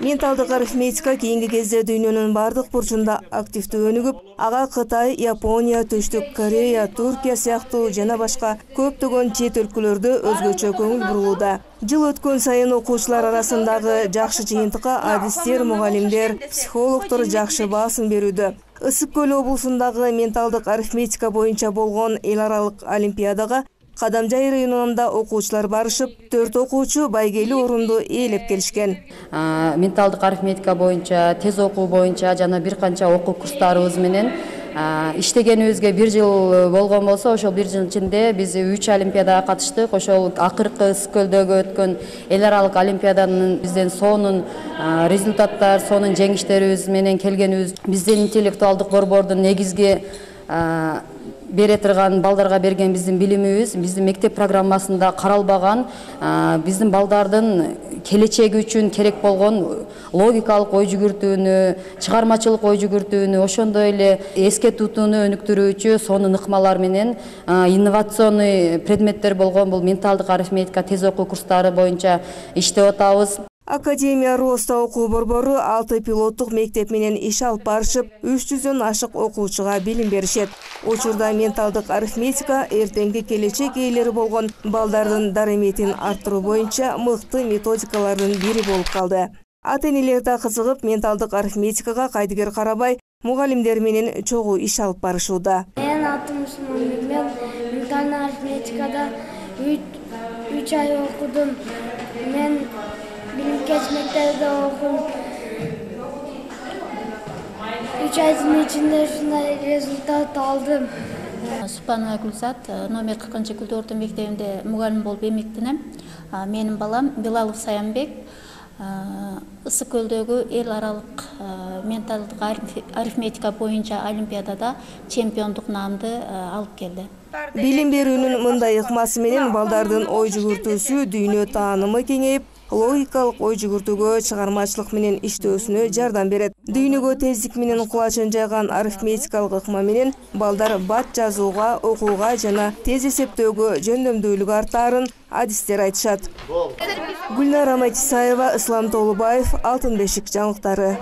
Менталдык арифметика кийинки кезде дүйнөнүн бардык бурчунда активдүү өнүгүп, ага Кытай, Япония, Түштүк Корея, Туркия сыяктуу жана башка көптөгөн чет өлкөлөрдө өзгөчө көңүл бурулууда. Жыл өткөн сайын окуучулар арасындагы жакшы жыйынтыкка адистер, мугалимдер, психологдор жакшы баасын берүүдө. Ысык Көл облусундагы менталдык арифметика боюнча болгон эл аралык олимпиадага Кадамжай районунда окуучулар барышып, 4 окуучу байгелүү орунду ээлеп келишкен. Менталдык арифметика боюнча, тез окуу боюнча жана бир канча окуу курстарыбыз менен иштегенибизге 1 жыл болгон болсо, ошол 1 жыл ичинде биз 3 олимпиадага катыштык. Ошол акыркы Ысык Көлдөгү өткөн эл аралык олимпиаданын бизден сонун результаттар, сонун жеңиштерибиз менен келгенибиз биздин интеллектуалдык борбордун негизги бере турган балдарга берген биздин билимибиз, биздин мектеп программасында каралбаган, биздин балдардын келечеги үчүн керек болгон логикалык ой жүгүртүүнү, чыгармачылык ой жүгүртүүнү, ошондой эле эске тутууну өнүктүрүүчү сонун ыкмалар менен инновационный предметтер болгон бул менталдык арифметика, тез окуу курстары боюнча иштеп атабыз. Академия Роста окуу борбору 6 пилоттук мектеп менен иш алып барышып, 300дөн ашык окуучуга билим беришет. Учурда менталдык арифметика эртеңки келечек ээлери болгон балдардын дарыметин арттыруу боюнча мыкты методикалардын бири болуп калды. Ата-энелер да кызыгып, менталдык арифметикага кайдыгер карабай, мугалимдер менен чогуу иш алып барышууда. Мен атым Усман, мен менталдык арифметикада 3 ай окудум. Мен Билимкеч мектебинде окудум. 3 айдын ичинде ушундай результат алдым. Супанова Гүлзат, номер 40-Гүлдү орто мектебинде мугалим болуп эмгектенем. Менин балам Билалов Саянбек Ысык Көлдөгү эл аралык менталдык арифметика боюнча олимпиадада чемпиондук наамды алып келди. Билим берүүнүн мындай ыкмасы менен балдардын ой жүгүртүүсү, дүйнө таанымы кеңейип, логикалык ой жүгүртүүгө, чыгармачылык менен иштөөсүнө жардам берет. Дүйнөгө тездик менен кулачын жайган арифметикалык ыкма менен балдар бат жазууга, окууга жана тез эсептөөгө жөндөмдүүлүк артаарын адистер айтышат. Гүлнара Матисаева, Ислам Толубаев, Алтын бешик жаңылыктары.